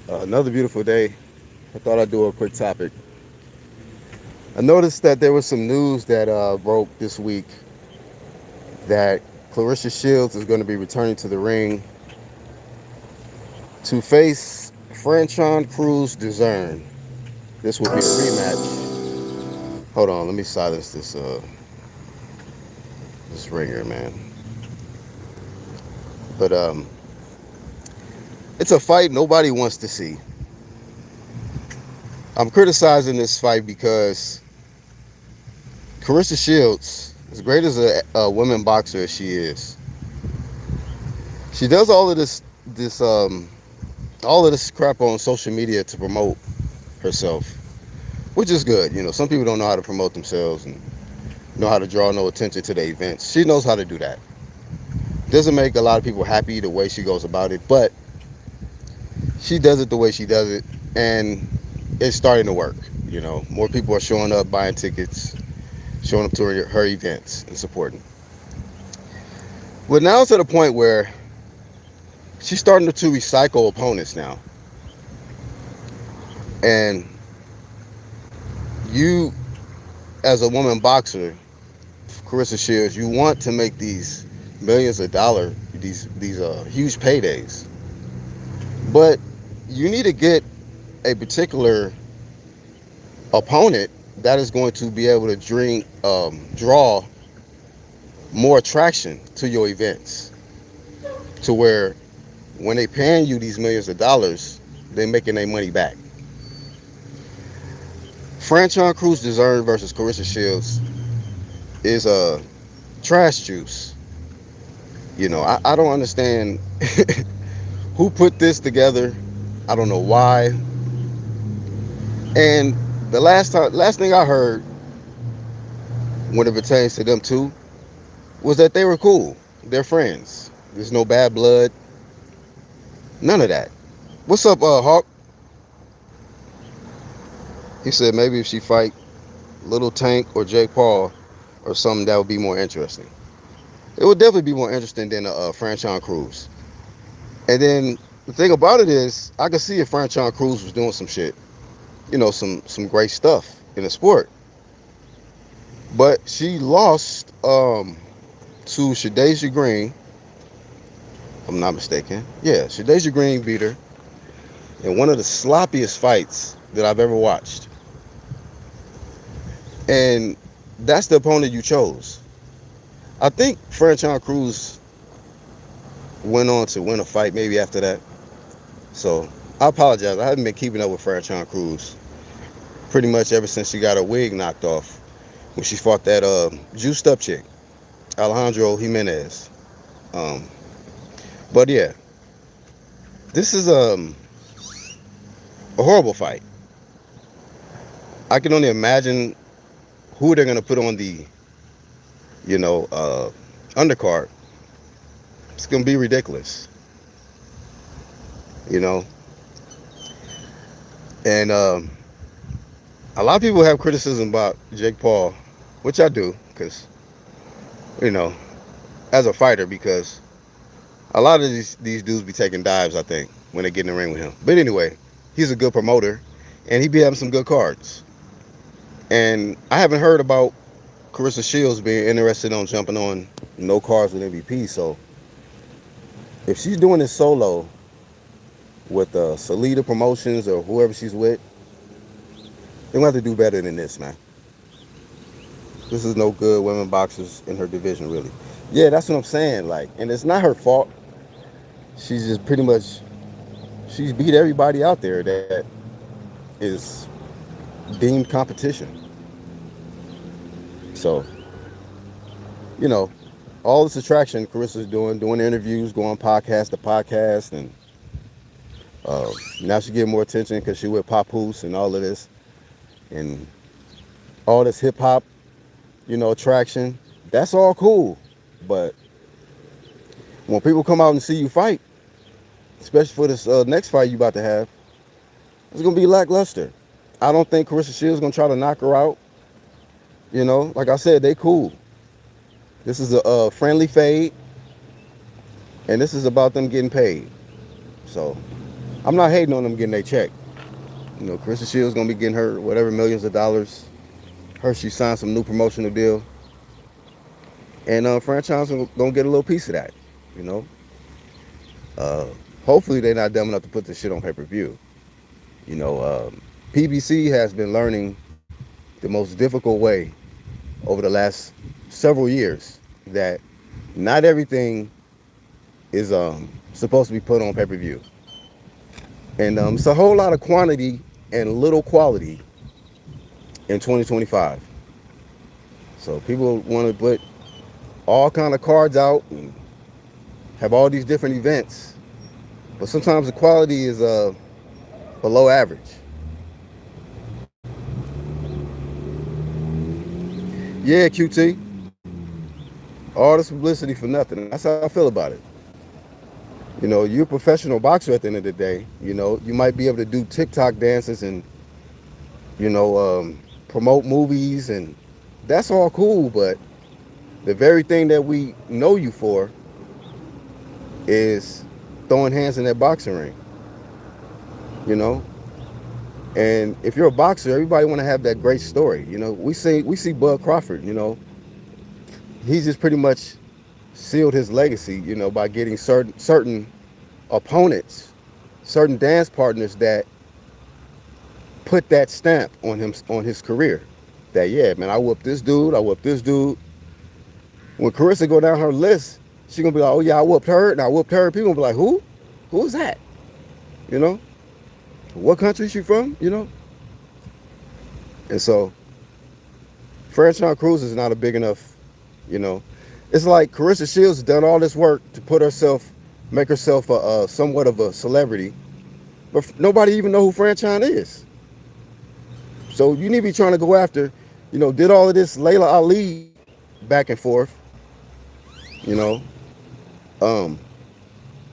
Another beautiful day. I thought I'd do a quick topic. I noticed that there was some news that broke this week that Clarissa Shields is going to be returning to the ring to face crews-dezurn. This will be a rematch. Hold on, let me silence this ringer, man. But it's a fight nobody wants to see. I'm criticizing this fight because Clarissa Shields, as great as a women boxer as she is, she does all of this crap on social media to promote herself, which is good. You know, some people don't know how to promote themselves and know how to draw no attention to the events. She knows how to do that. Doesn't make a lot of people happy the way she goes about it, but she does it the way she does it, and it's starting to work. You know, more people are showing up, buying tickets, showing up to her events and supporting. But now it's at a point where she's starting to recycle opponents now. And you, as a woman boxer, Clarissa Shields, you want to make these millions of dollars, these huge paydays. But you need to get a particular opponent that is going to be able to draw more attraction to your events, to where when they paying you these millions of dollars, they're making their money back. Crews-dezurn versus Clarissa Shields is a trash juice. You know, I don't understand who put this together. I don't know why. And the last thing I heard when it pertains to them two was that they were cool. They're friends. There's no bad blood. None of that. What's up, Hawk? He said maybe if she fight Little Tank or Jake Paul or something, that would be more interesting. It would definitely be more interesting than Franchon Cruz. And then the thing about it is, I could see if Franchon Cruz was doing some shit, you know, some great stuff in the sport. But she lost to Shadeja Green, if I'm not mistaken. Yeah, Shadeja Green beat her in one of the sloppiest fights that I've ever watched. And that's the opponent you chose. I think Franchon Cruz went on to win a fight maybe after that. So I apologize. I haven't been keeping up with Franchon Cruz pretty much ever since she got her wig knocked off when she fought that juiced up chick, Alejandro Jimenez. Um, but yeah, this is a horrible fight. I can only imagine who they're gonna put on the, you know, undercard. It's gonna be ridiculous, you know. And a lot of people have criticism about Jake Paul, which I do, because, you know, as a fighter, because a lot of these dudes be taking dives, I think, when they get in the ring with him. But anyway, he's a good promoter, and he be having some good cards. And I haven't heard about Clarissa Shields being interested on jumping on no cards with MVP. So if she's doing this solo with Salida Promotions or whoever she's with, they're gonna have to do better than this, man. This is no good women boxers in her division, really. Yeah, that's what I'm saying. Like, and it's not her fault. She's just pretty much she's beat everybody out there that is deemed competition. So, you know, all this attraction Carissa's doing interviews, going podcast to podcast, and now she's getting more attention because she with Papoose and all of this, and all this hip hop, you know, attraction. That's all cool, but when people come out and see you fight, especially for this next fight you about to have, it's gonna be lackluster. I don't think Clarissa Shields gonna try to knock her out. You know, like I said, they cool. This is a friendly fade, and this is about them getting paid. So I'm not hating on them getting their check. You know, Carissa Shields gonna be getting her whatever millions of dollars. Hershey signed some new promotional deal, and franchise gonna get a little piece of that. You know, uh, hopefully they're not dumb enough to put this shit on pay-per-view. You know, PBC has been learning the most difficult way over the last several years that not everything is supposed to be put on pay-per-view, and it's a whole lot of quantity and little quality in 2025. So people want to put all kind of cards out and have all these different events, but sometimes the quality is below average. Yeah, QT, all this publicity for nothing. That's how I feel about it. You know, you're a professional boxer at the end of the day. You know, you might be able to do TikTok dances and you know promote movies, and that's all cool. But the very thing that we know you for is throwing hands in that boxing ring. You know, and if you're a boxer, everybody want to have that great story. You know, we see Bud Crawford. You know, he's just pretty much sealed his legacy. You know, by getting certain opponents, certain dance partners that put that stamp on him on his career. That yeah, man, I whooped this dude. I whooped this dude. When Carissa go down her list, she gonna be like, oh yeah, I whooped her and I whooped her. People gonna be like, who? Who's that? You know, what country she from? You know, and so Franchon Cruz is not a big enough. You know, it's like Carissa Shields has done all this work to put herself, make herself a somewhat of a celebrity, but nobody even know who Franchon is. So you need to be trying to go after, you know, did all of this Layla Ali back and forth, you know. Um,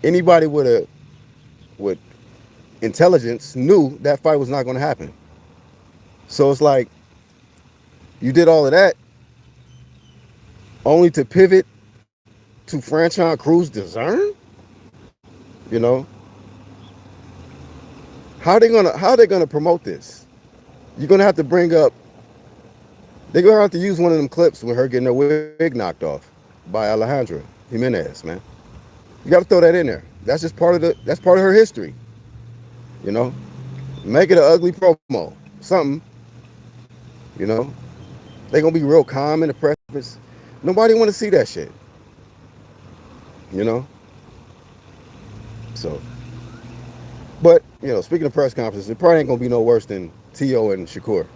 Anybody with intelligence knew that fight was not going to happen. So it's like you did all of that only to pivot to Franchon crews-dezurn. You know, how they gonna promote this? You're gonna have to bring up. They're gonna have to use one of them clips with her getting her wig knocked off by Alejandra Jimenez, man. You got to throw that in there. That's part of her history. You know, make it an ugly promo, something. You know, they're gonna be real calm in the press. Nobody want to see that shit. You know. So, but you know, speaking of press conferences, it probably ain't gonna be no worse than T.O. and Shakur.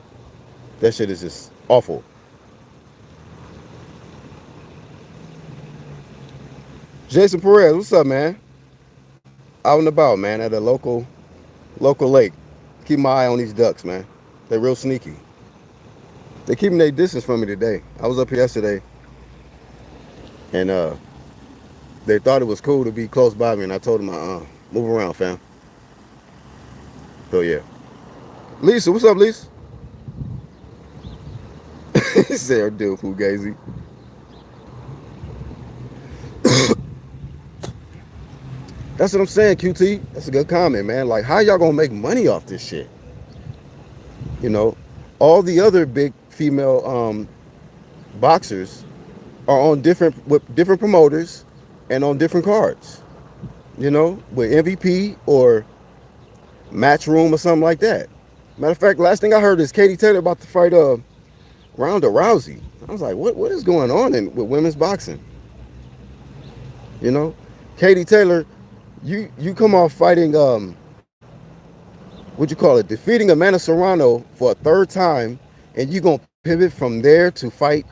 That shit is just awful. Jason Perez, what's up, man? Out and about, man, at a local lake. Keep my eye on these ducks, man. They're real sneaky. They keeping their distance from me today. I was up here yesterday, and they thought it was cool to be close by me, and I told them, move around, fam. So yeah, Lisa, what's up, Lisa? He said, "Dude, Fugazi." That's what I'm saying, QT. That's a good comment, man. Like, how y'all gonna make money off this shit? You know, all the other big female boxers are on different promoters and on different cards. You know, with MVP or Matchroom or something like that. Matter of fact, last thing I heard is Katie Taylor about to fight Ronda Rousey. I was like, what is going on with women's boxing? You know, Katie Taylor, you come off fighting what you call it, defeating Amanda Serrano for a third time, and you gonna pivot from there to fight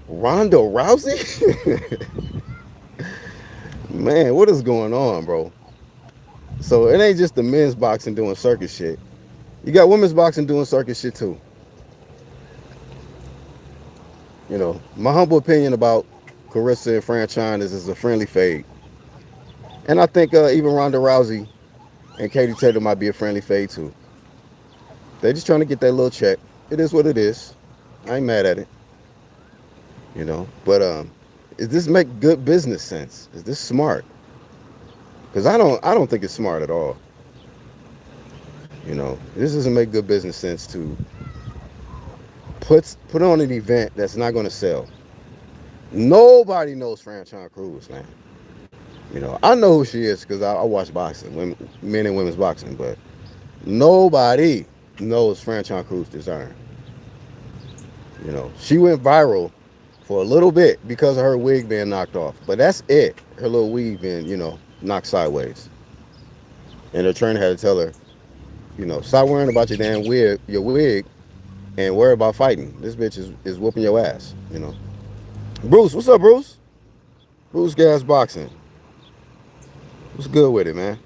Ronda Rousey? Man, what is going on, bro? So it ain't just the men's boxing doing circus shit. You got women's boxing doing circus shit too. You know, my humble opinion about Carissa and Franchon is a friendly fade. And I think even Ronda Rousey and Katie Taylor might be a friendly fade too. They're just trying to get that little check. It is what it is. I ain't mad at it. You know, but does this make good business sense? Is this smart? Because I don't think it's smart at all. This doesn't make good business sense to put on an event that's not going to sell. Nobody knows Franchon Cruz, man. I know who she is because I watch boxing, men and women's boxing, but nobody knows Franchon Cruz-dezurn. She went viral for a little bit because of her wig being knocked off, but that's it. Her little wig being, knocked sideways, and her trainer had to tell her, stop worrying about your wig, and worry about fighting. This bitch is whooping your ass. Bruce, what's up, Bruce? Bruce Gas Boxing. What's good with it, man?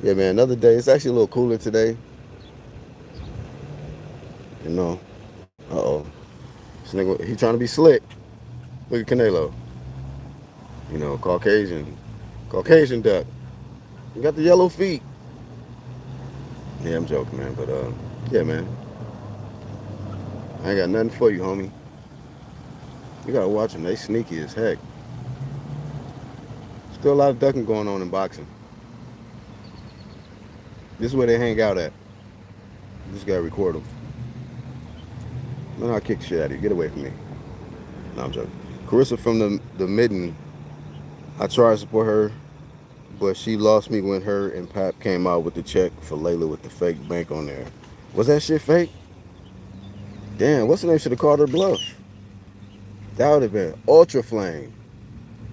Yeah, man. Another day. It's actually a little cooler today. You know. Uh oh. This nigga, he trying to be slick. Look at Canelo. Caucasian duck. You got the yellow feet. Yeah, I'm joking, man. But yeah, man. I ain't got nothing for you, homie. You gotta watch them. They sneaky as heck. Still a lot of ducking going on in boxing. This is where they hang out at. You just gotta record them. Man, I'll kick the shit out of you. Get away from me. No, I'm joking. Carissa from the Midden. I tried to support her, but she lost me when her and Pap came out with the check for Layla with the fake bank on there. Was that shit fake? Damn, what's the name? Should have called her bluff. That would have been ultra flame.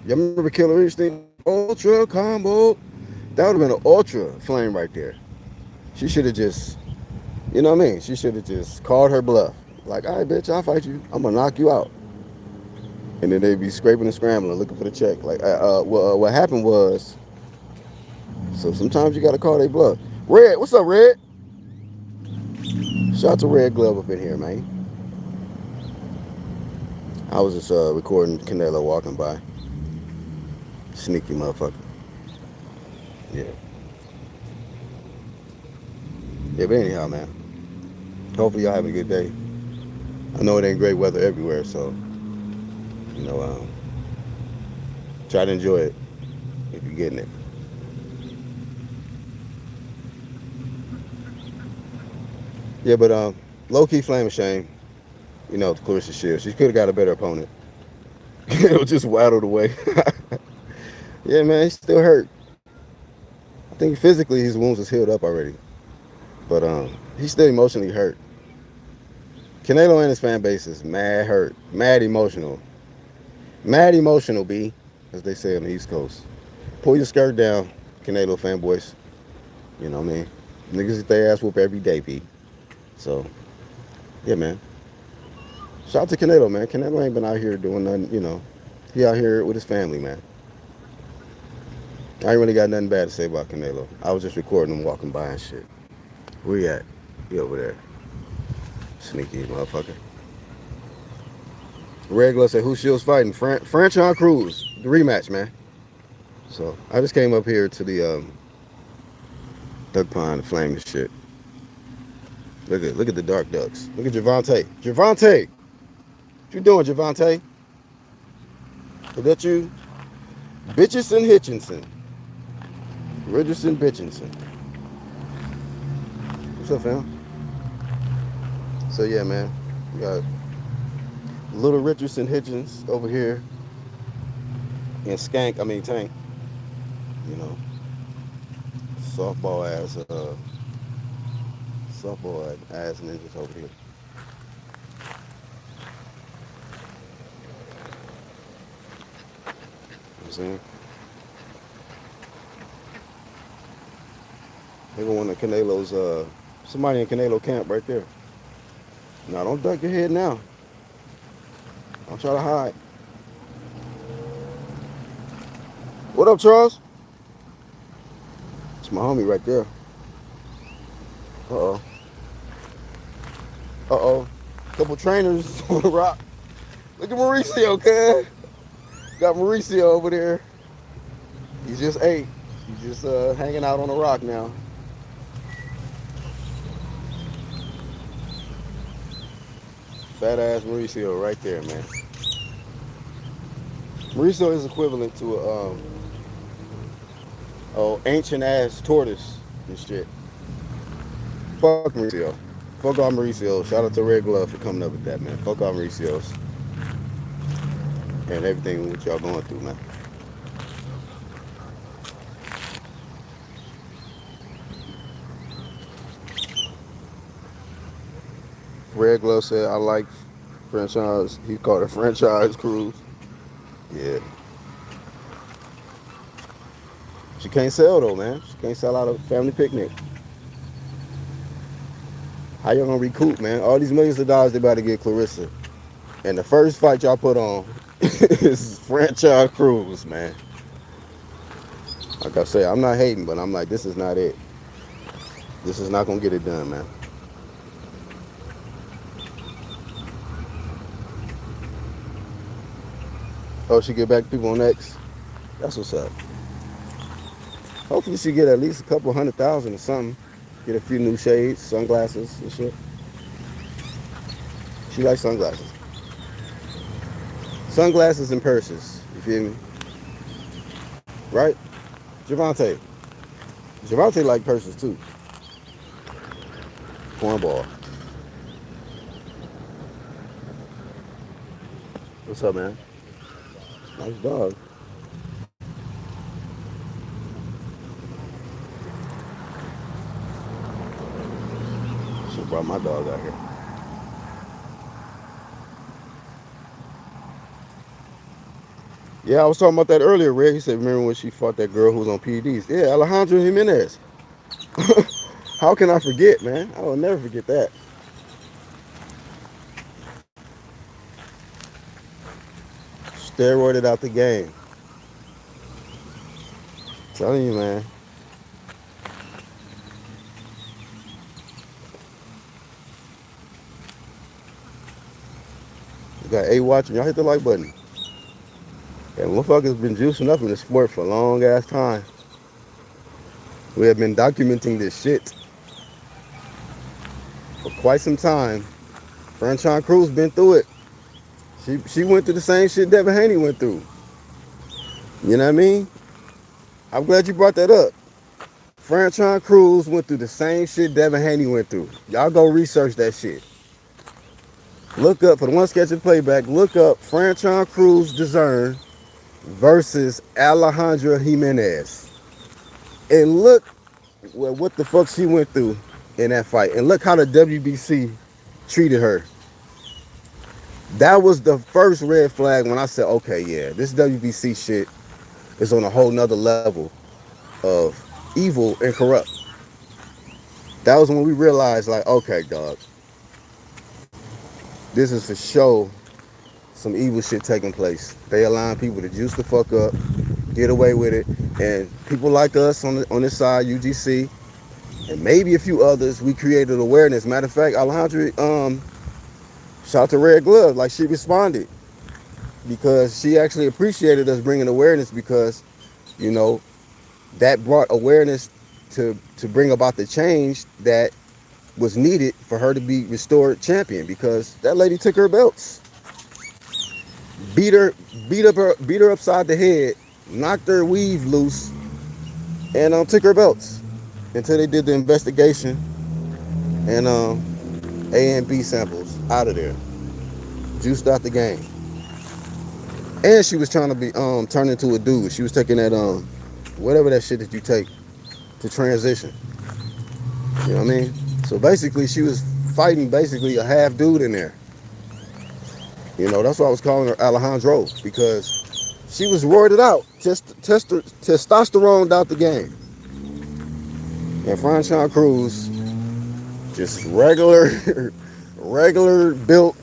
Y'all remember Killer Instinct? Ultra combo. That would have been an ultra flame right there. She should have just, She should have just called her bluff. Like, all right, bitch, I'll fight you. I'm gonna knock you out. And then they'd be scraping and scrambling, looking for the check. Like, what happened was, so sometimes you gotta call their bluff. Red, what's up, Red? Shout out to Red Glove up in here, man. I was just recording Canelo walking by. Sneaky motherfucker. Yeah. Yeah, but anyhow, man. Hopefully y'all having a good day. I know it ain't great weather everywhere, so try to enjoy it if you're getting it. Yeah, but low key flame of shame. Clarissa Shields. She could have got a better opponent. It was just waddled away. Yeah, man, he's still hurt. I think physically his wounds was healed up already, but he's still emotionally hurt. Canelo and his fan base is mad hurt, mad emotional. B, as they say on the East Coast. Pull your skirt down, Canelo fanboys. You know what I mean? Niggas get their ass whoop every day, B. So, yeah, man. Shout out to Canelo, man. Canelo ain't been out here doing nothing. He out here with his family, man. I ain't really got nothing bad to say about Canelo. I was just recording him walking by and shit. Where you at? He over there. Sneaky motherfucker. Regular said, who Shields fighting? Franchon Cruz. The rematch, man. So, I just came up here to the duck pond to flame this shit. Look at the dark ducks. Look at Javante. Javante! What you doing, Javante? Is that you? Bitchison Hitchinson. Richardson Bitchinson. What's up, fam? So yeah, man. We got little Richardson Hitchens over here. And Tank. Softball ass ninjas over here. You know what I'm saying? They go on to Canelo's, somebody in Canelo camp right there. Now, don't duck your head now. Don't try to hide. What up, Charles? It's my homie right there. Uh-oh. Uh-oh. Couple trainers on the rock. Look at Mauricio, cuz. Got Mauricio over there. He just ate. He's just hanging out on the rock now. Fat ass Mauricio right there, man. Mauricio is equivalent to a ancient ass tortoise and shit. Fuck Mauricio. Fuck all Mauricio. Shout out to Red Glove for coming up with that, man. Fuck all Mauricio's and everything what y'all going through, man. Red Glove said I like franchise. He called it franchise cruise. Yeah. She can't sell though, man. She can't sell out a family picnic. How y'all gonna recoup, man? All these millions of dollars they about to get Clarissa. And the first fight y'all put on is franchise cruise, man. Like I say, I'm not hating, but I'm like, this is not it. This is not gonna get it done, man. Oh, she get back to people on X. That's what's up. Hopefully she get at least a couple 100,000 or something. Get a few new shades, sunglasses and shit. She likes sunglasses. Sunglasses and purses. You feel me? Right? Javante. Javante like purses too. Cornball. What's up, man? Nice dog. Should brought my dog out here. Yeah, I was talking about that earlier, Red. He said, remember when she fought that girl who was on PEDs? Yeah, Alejandra Jimenez. How can I forget, man? I will never forget that. Steroided out the game. Telling you, man. You got A watching. Y'all hit the like button. Yeah, motherfuckers been juicing up in the sport for a long ass time. We have been documenting this shit for quite some time. Franchon Cruz been through it. She went through the same shit Devin Haney went through. You know what I mean? I'm glad you brought that up. Franchon Cruz went through the same shit Devin Haney went through. Y'all go research that shit. Look up, for the one sketching playback, look up Franchon crews-dezurn versus Alejandra Jimenez. And look what the fuck she went through in that fight. And look how the WBC treated her. That was the first red flag when I said, okay, yeah, this WBC shit is on a whole nother level of evil and corrupt. That was when we realized, like, okay, dog, this is for sure some evil shit taking place. They allowing people to juice the fuck up, get away with it, and people like us on this side, UGC, and maybe a few others, we created awareness. Matter of fact, Alejandra, shout out to Red Glove, like she responded because she actually appreciated us bringing awareness because, you know, that brought awareness to bring about the change that was needed for her to be restored champion because that lady took her belts, beat her upside the head, knocked her weave loose, and took her belts until they did the investigation and A and B samples out of there, juiced out the game. And she was trying to be turned into a dude. She was taking that whatever that shit that you take to transition. You know what I mean? So basically, she was fighting basically a half dude in there. You know, that's why I was calling her Alejandro because she was roided out, testosterone out the game. And Franchon Cruz, just regular built,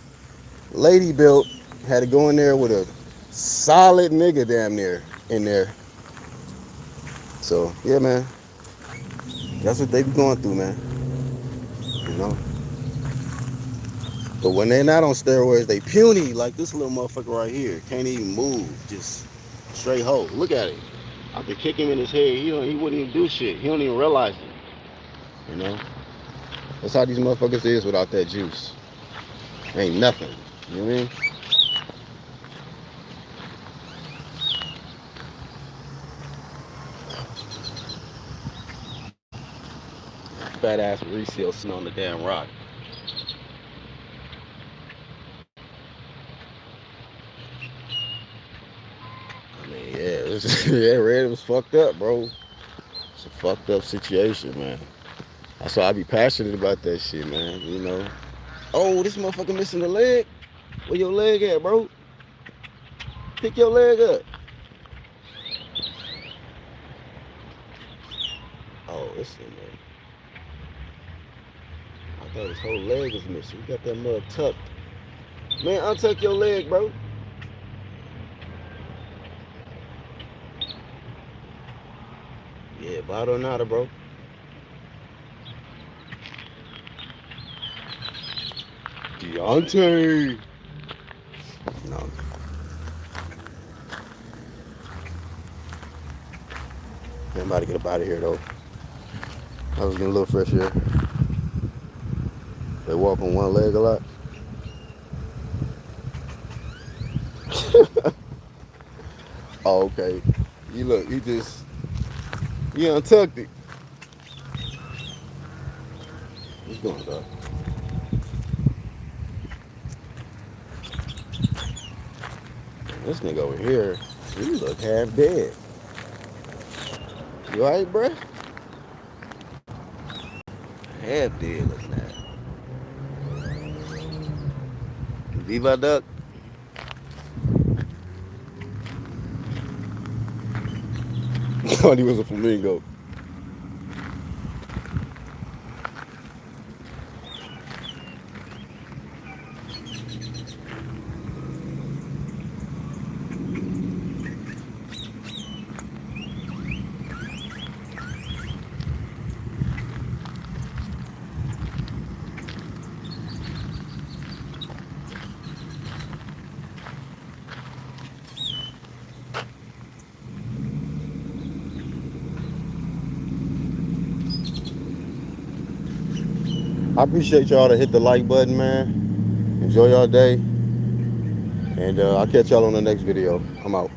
lady built, had to go in there with a solid nigga damn near in there. So yeah, man, that's what they be going through, man. You know. But when they're not on steroids, they puny like this little motherfucker right here. Can't even move, just straight hoe. Look at it. I could kick him in his head. He wouldn't even do shit. He don't even realize it. You know. That's how these motherfuckers is without that juice. Ain't nothing. You know what I mean? fat ass reseal sitting on the damn rock. I mean, yeah, yeah, Red was fucked up, bro. It's a fucked up situation, man. That's why I be passionate about that shit, man. You know. Oh, this motherfucker missing a leg. Where your leg at, bro? Pick your leg up. Oh, it's in there. I thought his whole leg was missing. You got that mug tucked. Man, untuck your leg, bro. Yeah, bottle nada, bro. Deontay. No. I'm about to get up out of here, though. I was getting a little fresh air. They walk on one leg a lot. Oh, okay. You look, you untucked it. What's going on? This nigga over here, he look half dead. You alright, bruh? Half dead looking at. Viva duck. Thought he was a flamingo. I appreciate y'all to hit the like button, man. Enjoy y'all day. And I'll catch y'all on the next video. I'm out.